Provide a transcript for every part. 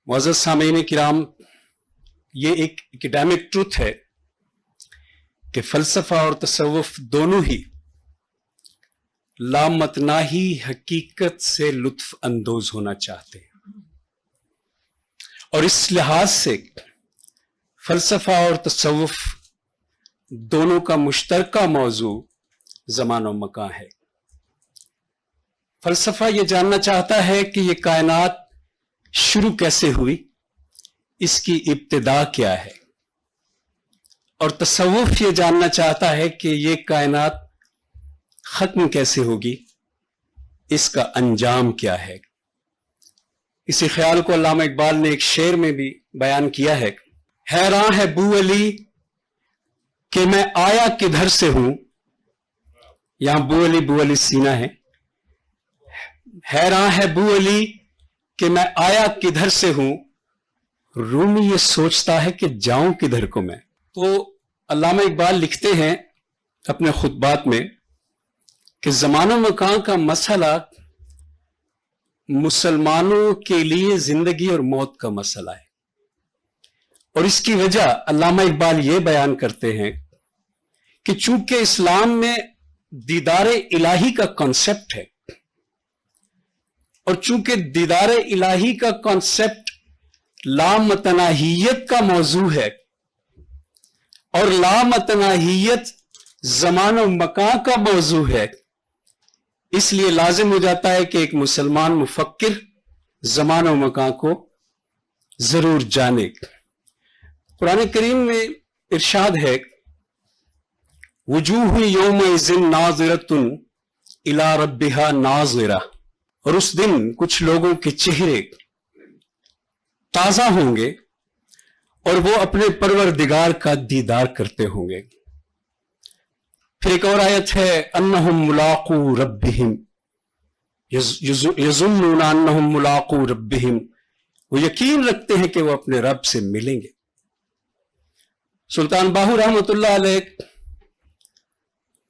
मुअज़्ज़ज़ सामीन किराम, ये एक एकेडमिक ट्रुथ है कि फ़लसफ़ा और तसव्वुफ़ दोनों ही लामतनाही हकीकत से लुत्फ़ अंदोज होना चाहते हैं, और इस लिहाज से फ़लसफ़ा और तसव्वुफ़ दोनों का मुश्तरका मौजू ज़मान और मकान है। फ़लसफ़ा ये जानना चाहता है कि ये कायनात शुरू कैसे हुई, इसकी इब्तिदा क्या है, और तसव्वुफ़ ये जानना चाहता है कि ये कायनात ख़त्म कैसे होगी, इसका अंजाम क्या है। इसी ख्याल को अल्लामा इकबाल ने एक शेर में भी बयान किया है। हैरान है बू अली कि मैं आया किधर से हूं, यहां बू अली सीना है। हैरान है बू अली कि मैं आया किधर से हूं, रूमी ये सोचता है कि जाऊं किधर को मैं। तो अल्लामा इकबाल लिखते हैं अपने खुतबात में कि ज़मानो मकान का मसला मुसलमानों के लिए जिंदगी और मौत का मसला है, और इसकी वजह अल्लामा इकबाल ये बयान करते हैं कि चूंकि इस्लाम में दीदार इलाही का कॉन्सेप्ट है, और चूंकि दीदार इलाही का कॉन्सेप्ट लामतनाहियत का मौजू है, और लामतनाहियत ज़मान और मकान का मौजू है, इसलिए लाजिम हो जाता है कि एक मुसलमान मुफक्किर ज़मान और मकान को जरूर जाने। कुरान करीम में इरशाद है, वजूह यौमइज़िन नाज़िरतुन इला रब्बिहा नाज़िरा, और उस दिन कुछ लोगों के चेहरे ताजा होंगे और वो अपने परवरदिगार का दीदार करते होंगे। फिर एक और आयत है, अन्नहुम मुलाक़ू रब्बिहिम यज़ुन्नूना अन्नहुम मुलाक़ू रब्बिहिम, वो यकीन रखते हैं कि वो अपने रब से मिलेंगे। सुल्तान बाहू रहमतुल्लाह अलैह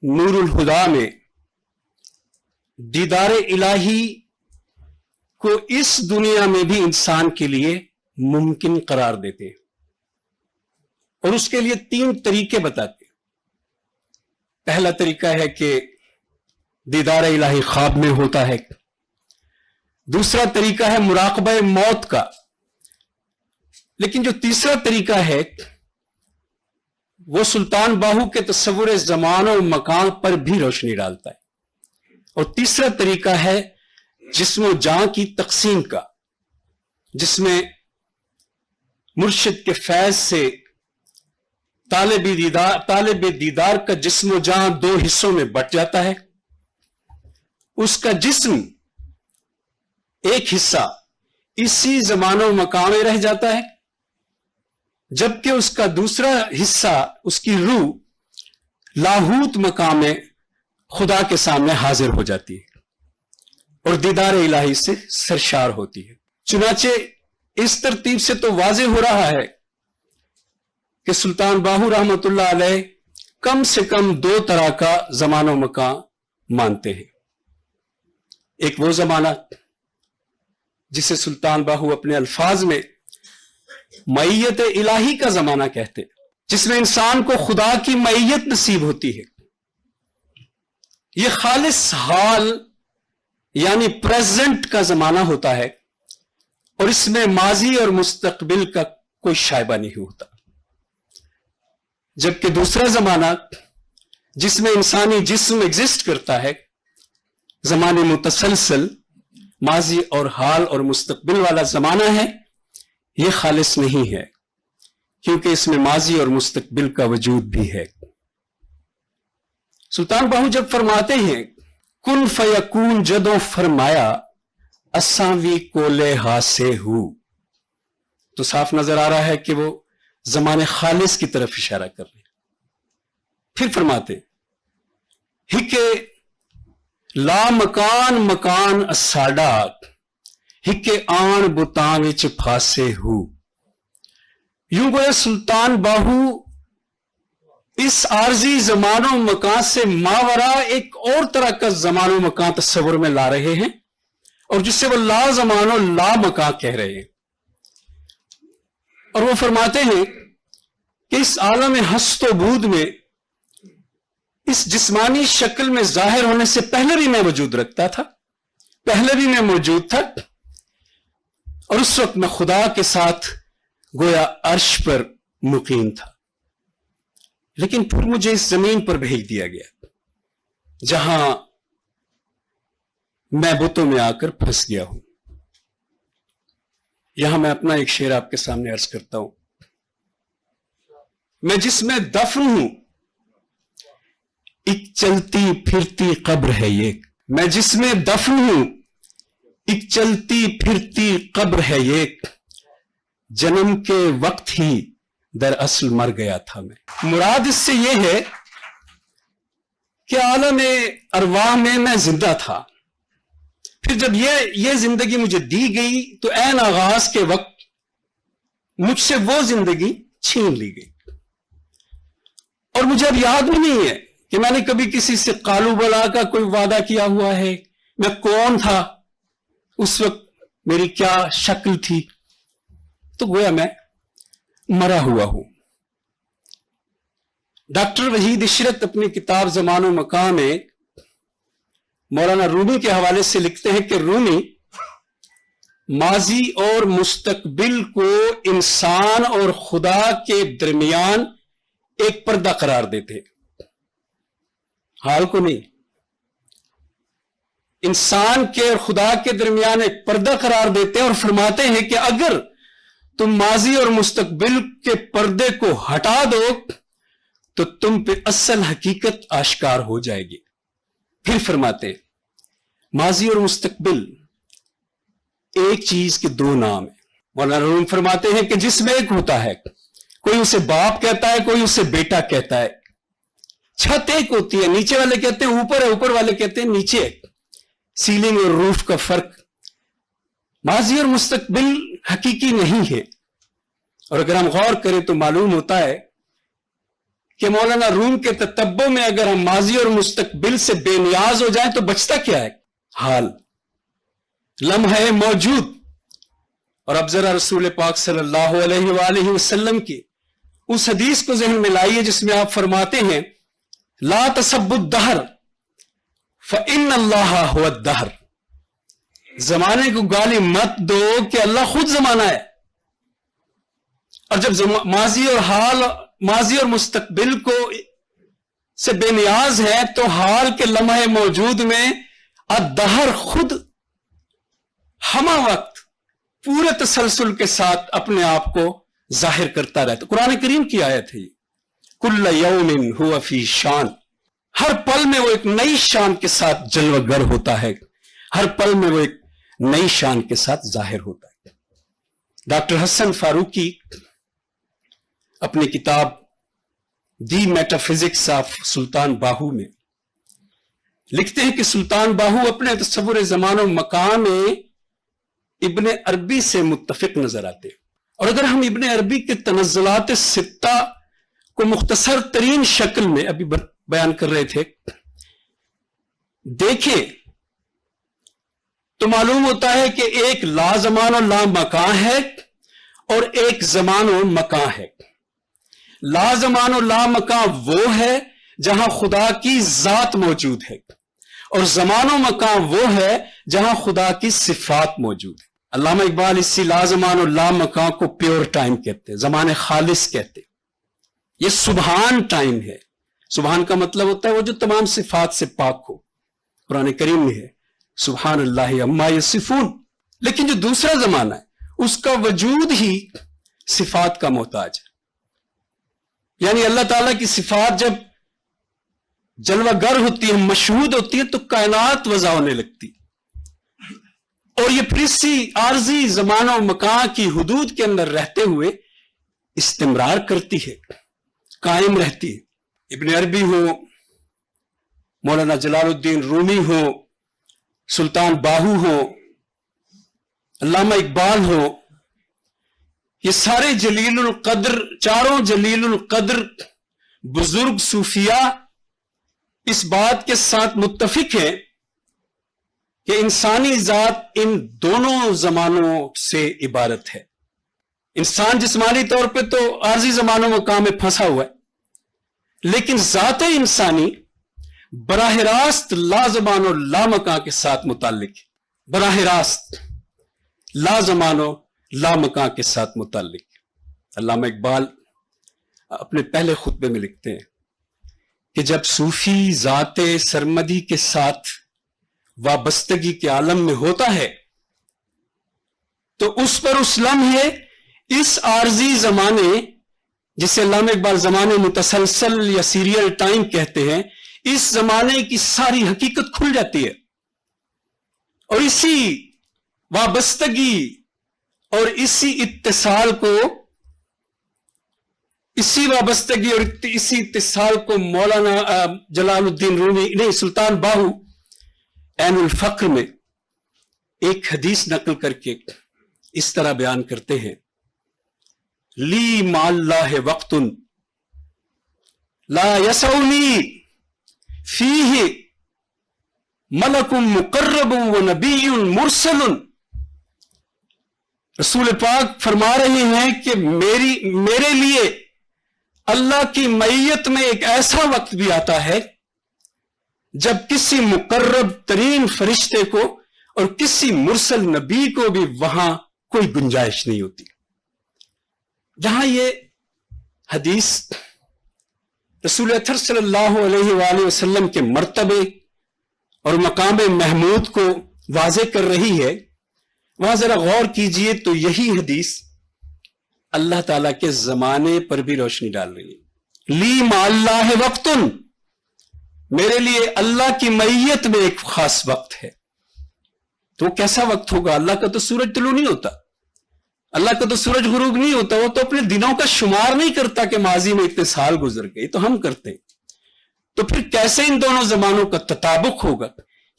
नूरुल हुदा में दीदार इलाही को इस दुनिया में भी इंसान के लिए मुमकिन करार देते हैं, और उसके लिए 3 तरीके बताते हैं। पहला तरीका है कि दीदार इलाही ख्वाब में होता है। दूसरा तरीका है मुराकबा मौत का। लेकिन जो तीसरा तरीका है वो सुल्तान बाहू के तस्वुर ज़मान और मकान पर भी रोशनी डालता है, और तीसरा तरीका है जिस्म जान की तकसीम का, जिसमें मुर्शिद के फैज से तालिब दीदार का जिस्म जहां 2 हिस्सों में बट जाता है, उसका जिस्म एक हिस्सा इसी ज़मानो मकाम में रह जाता है, जबकि उसका दूसरा हिस्सा, उसकी रूह लाहूत मकाम में खुदा के सामने हाजिर हो जाती है और दीदार इलाही से सरशार होती है। चुनाचे इस तरतीब से तो वाज़े हो रहा है कि सुल्तान बाहू रहमतुल्लाह अलैह कम से कम 2 तरह का ज़मानो मकान मानते हैं। एक वो ज़माना जिसे सुल्तान बाहू अपने अल्फाज में मईयत इलाही का ज़माना कहते, जिसमें इंसान को खुदा की मईयत नसीब होती है। यह खालिस हाल यानी प्रेजेंट का ज़माना होता है, और इसमें माजी और मुस्तकबिल का कोई शायबा नहीं होता। जबकि दूसरा ज़माना जिसमें इंसानी जिस्म एग्जिस्ट करता है, ज़माने मुतसलसल माजी और हाल और मुस्तकबिल वाला ज़माना है, यह खालिस नहीं है, क्योंकि इसमें माजी और मुस्तकबिल का वजूद भी है। सुल्तान बाहू जब फरमाते हैं कुन फयकून, जदों फरमाया असावी कोले हासे हूं, तो साफ नजर आ रहा है कि वो ज़माने खालिस की तरफ इशारा कर रहे हैं। फिर फरमाते हिके ला मकान मकान असाडा, हिके आन बुतां विच फासे हूं। यूं गोया सुल्तान बाहू इस आर्जी ज़मानो मकान से मावरा एक और तरह का ज़मानो मकान तस्वुर में ला रहे हैं, और जिससे वो ला ज़मानो ला मकान कह रहे हैं। اور وہ فرماتے ہیں کہ اس عالم ہست و بود میں اس جسمانی شکل میں ظاہر ہونے سے پہلے بھی میں وجود رکھتا تھا، پہلے بھی میں موجود تھا، اور اس وقت میں خدا کے ساتھ گویا عرش پر مقیم تھا، لیکن پھر مجھے اس زمین پر بھیج دیا گیا جہاں میں بتوں میں آ کر پھنس گیا ہوں۔ یہاں میں اپنا ایک شعر آپ کے سامنے عرض کرتا ہوں۔ میں جس میں دفن ہوں ایک چلتی پھرتی قبر ہے یہ، میں جس میں دفن ہوں ایک چلتی پھرتی قبر ہے یہ، جنم کے وقت ہی دراصل مر گیا تھا میں۔ مراد اس سے یہ ہے کہ عالم ارواح میں زندہ تھا، پھر جب یہ زندگی مجھے دی گئی تو عین آغاز کے وقت مجھ سے وہ زندگی چھین لی گئی، اور مجھے اب یاد بھی نہیں ہے کہ میں نے کبھی کسی سے قالو بلا کا کوئی وعدہ کیا ہوا ہے، میں کون تھا اس وقت، میری کیا شکل تھی، تو گویا میں مرا ہوا ہوں۔ ڈاکٹر وحید عشرت اپنی کتاب زمان و مکان میں مولانا رومی کے حوالے سے لکھتے ہیں کہ رومی ماضی اور مستقبل کو انسان اور خدا کے درمیان ایک پردہ قرار دیتے ہیں، حال کو نہیں، انسان کے اور خدا کے درمیان ایک پردہ قرار دیتے ہیں، اور فرماتے ہیں کہ اگر تم ماضی اور مستقبل کے پردے کو ہٹا دو تو تم پہ اصل حقیقت آشکار ہو جائے گی۔ پھر فرماتے ہیں ماضی اور مستقبل ایک چیز کے دو نام ہیں۔ مولانا روم فرماتے ہیں کہ جس میں ایک ہوتا ہے، کوئی اسے باپ کہتا ہے، کوئی اسے بیٹا کہتا ہے، چھت ایک ہوتی ہے، نیچے والے کہتے ہیں اوپر ہے، اوپر والے کہتے ہیں نیچے ہے، سیلنگ اور روف کا فرق۔ ماضی اور مستقبل حقیقی نہیں ہے، اور اگر ہم غور کریں تو معلوم ہوتا ہے کہ مولانا روم کے تتبع میں اگر ہم ماضی اور مستقبل سے بے نیاز ہو جائیں تو بچتا کیا ہے؟ حال، لمحہ موجود۔ اور اب ذرا رسول پاک صلی اللہ علیہ وآلہ وسلم کی اس حدیث کو ذہن میں لائیے جس میں آپ فرماتے ہیں لا تسبوا الدہر فإن اللہ هو الدہر، زمانے کو گالی مت دو کہ اللہ خود زمانہ ہے۔ اور جب ماضی اور مستقبل کو سے بے نیاز ہے تو حال کے لمحے موجود میں الدہر خود ہمہ وقت پورے تسلسل کے ساتھ اپنے آپ کو ظاہر کرتا رہتا۔ قرآن کریم کی آیت ہے یہ، کل یوم ہوا فی شان، ہر پل میں وہ ایک نئی شان کے ساتھ جلوہ گر ہوتا ہے، ہر پل میں وہ ایک نئی شان کے ساتھ ظاہر ہوتا ہے۔ ڈاکٹر حسن فاروقی اپنی کتاب دی میٹافزکس آف سلطان باہو میں لکھتے ہیں کہ سلطان باہو اپنے تصور زمان و مکان میں ابن عربی سے متفق نظر آتے ہیں، اور اگر ہم ابن عربی کے تنزلات ستہ کو مختصر ترین شکل میں ابھی بیان کر رہے تھے دیکھیں تو معلوم ہوتا ہے کہ ایک لا زمان و لا مکان ہے اور ایک زمان و مکان ہے۔ لا زمان و لا مکان وہ ہے جہاں خدا کی ذات موجود ہے، اور زمان و مکان وہ ہے جہاں خدا کی صفات موجود ہے۔ علامہ اقبال اسی لا زمان و لا مکان کو پیور ٹائم کہتے ہیں، زمان خالص کہتے ہیں۔ یہ سبحان ٹائم ہے، سبحان کا مطلب ہوتا ہے وہ جو تمام صفات سے پاک ہو، قرآن کریم میں ہے سبحان اللہ عما یصفون۔ لیکن جو دوسرا زمانہ ہے اس کا وجود ہی صفات کا محتاج ہے، یعنی اللہ تعالیٰ کی صفات جب جلوہ گر ہوتی ہے، مشہود ہوتی ہے، تو کائنات وضع ہونے لگتی، اور یہ پھر اسی عارضی زمان و مکان کی حدود کے اندر رہتے ہوئے استمرار کرتی ہے، قائم رہتی ہے۔ ابن عربی ہو، مولانا جلال الدین رومی ہو، سلطان باہو ہو، علامہ اقبال ہو، یہ سارے جلیل القدر، چاروں جلیل القدر بزرگ صوفیاء اس بات کے ساتھ متفق ہیں کہ انسانی ذات ان دونوں زمانوں سے عبارت ہے۔ इंसान जिस्मानी तौर पे तो आर्जी ज़मानो मकाम में फंसा हुआ है, लेकिन ज़ात इंसानी बराह रास्त लाज़मानो लामका के साथ मुताल्लिक है, बराह रास्त लाज़मानो लामका के साथ मुताल्लिक। अल्लामा इकबाल अपने पहले खुतबे में लिखते हैं कि जब सूफी ज़ाते सरमदी के साथ वाबस्तगी के आलम में होता है तो उस पर उस लम्हे इस आर्जी जमाने, जिसे अल्लामा इकबाल जमाने मुतसलसल या सीरियल टाइम कहते हैं, इस जमाने की सारी हकीकत खुल जाती है और इसी वाबस्तगी और इसी इत्तिसाल को, इसी वाबस्तगी और इसी इत्तिसाल को मौलाना जलालुद्दीन रूमी नहीं सुल्तान बाहू ऐनुल फक्र में एक हदीस नकल करके इस तरह बयान करते हैं, ली माल्लाह वक्तुन ला यसौनी फीही मलकुम मुकर्रबुन व नबीयुन मुरसलुन। रसूल पाक फरमा रहे हैं कि मेरे लिए अल्लाह की मैयत में एक ऐसा वक्त भी आता है जब किसी मुकर्रब तरीन फरिश्ते को और किसी मुरसल नबी को भी वहां कोई गुंजाइश नहीं होती। जहां ये हदीस रसूल अकरम सल्लल्लाहु अलैहि वसल्लम के मर्तबे और मकाम महमूद को वाज़े कर रही है, वहां जरा गौर कीजिए तो यही हदीस अल्लाह ताला के जमाने पर भी रोशनी डाल रही है। ली माल्लाह वक्तुन, मेरे लिए अल्लाह की मैयत में एक खास वक्त है। तो कैसा वक्त होगा? अल्लाह का तो सूरज तुलू नहीं होता, अल्लाह का तो सूरज गुरूब नहीं होता, वो तो अपने दिनों का शुमार नहीं करता कि माजी में इतने साल गुजर गए, तो हम करते। तो फिर कैसे इन दोनों जमानों का तताबुक होगा?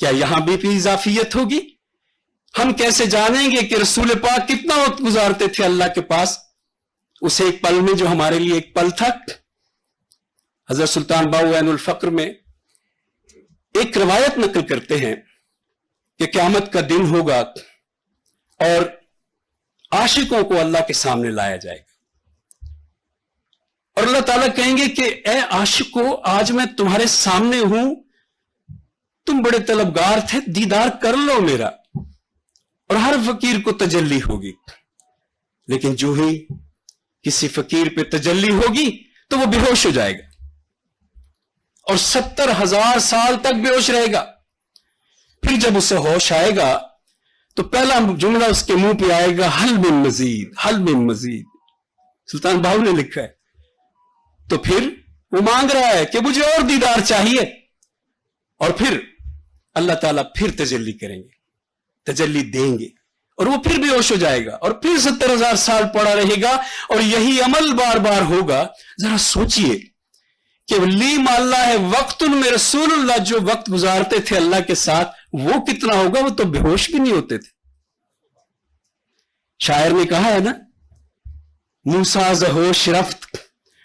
क्या यहां भी इजाफियत होगी? हम कैसे जानेंगे कि रसूल पाक कितना वक्त गुजारते थे अल्लाह के पास, उस एक पल में जो हमारे लिए एक पल था? हजरत सुल्तान बाहू ऐनुल फक्र में एक रवायत नकल करते हैं कि क़यामत का दिन होगा और आशिकों को अल्लाह के सामने लाया जाएगा और अल्लाह ताला कहेंगे कि ए आशिकों, आज मैं तुम्हारे सामने हूं, तुम बड़े तलबगार थे, दीदार कर लो मेरा। और हर फकीर को तजल्ली होगी, लेकिन जो ही किसी फकीर पे तजल्ली होगी तो वो बेहोश हो जाएगा और 70,000 साल तक बेहोश रहेगा। फिर जब उसे होश आएगा तो पहला जुमला उसके मुंह पे आएगा, हल मिन मजीद, हल मिन मजीद। सुल्तान बाहू ने लिखा है। तो फिर वो मांग रहा है कि मुझे और दीदार चाहिए, और फिर अल्लाह ताला फिर तजल्ली करेंगे, तजल्ली देंगे और वो फिर बेहोश हो जाएगा और फिर 70,000 साल पड़ा रहेगा और यही अमल बार बार होगा। जरा सोचिए कि ली माल्ला है वक्तुन में रसूलुल्लाह जो वक्त गुजारते थे अल्लाह के साथ, वो कितना होगा? वो तो बेहोश भी नहीं होते थे। शायर ने कहा है ना, मूसा जहोश रफ्त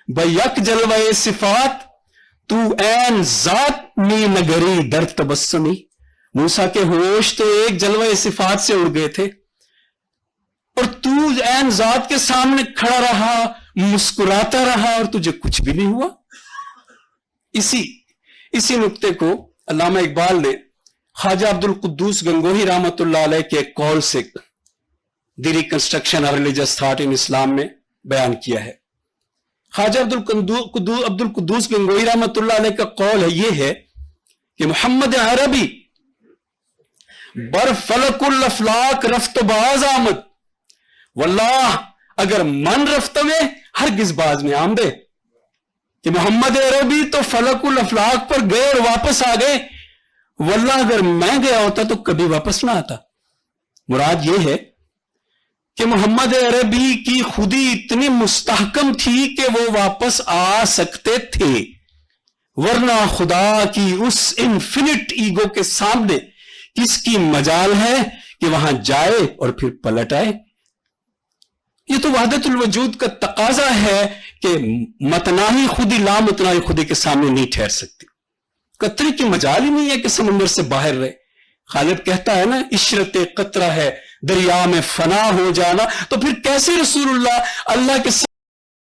बयक जलवे सिफात तू ऐन जात मी नगरी दर तबस्सुमी। मूसा के होश तो एक जलवे सिफात से उड़ गए थे और तू ऐन जात के सामने खड़ा रहा, मुस्कुराता रहा और तुझे कुछ भी नहीं हुआ। इसी नुक्ते को अल्लामा इकबाल ने ख्वाजा अब्दुल कुद्दूस गंगोही रहमतुल्लाह अलैह के कौल से the reconstruction of religious thought in Islam में बयान किया है। ख्वाजा अब्दुल कुद्दूस गंगोही रहमतुल्लाह अलैह का कौल है, यह है कि मोहम्मद अरबी बर फलकुल अफलाक रफ्त बाज आमद, वल्लाह अगर मन रफ्त में हरगिज बाज में आमदे। कि मोहम्मद अरबी तो फलकुल अफलाक पर गए और वापस आ गए, वल्लाह अगर मैं गया होता तो कभी वापस ना आता। मुराद यह है कि मोहम्मद अरबी की खुदी इतनी मुस्तहकम थी कि वो वापस आ सकते थे, वरना खुदा की उस इन्फिनिट ईगो के सामने किसकी मजाल है कि वहां जाए और फिर पलट आए। ये तो वहदतुल वजूद का तकाजा है कि मतनाही खुदी ला मतनाही खुदी के सामने नहीं ठहर सकती। कतरे की मजाल ही नहीं है कि समंदर से बाहर रहे। खालिद कहता है ना, इशरत कतरा है دریا میں فنا ہو جانا، تو پھر کیسے رسول اللہ اللہ کے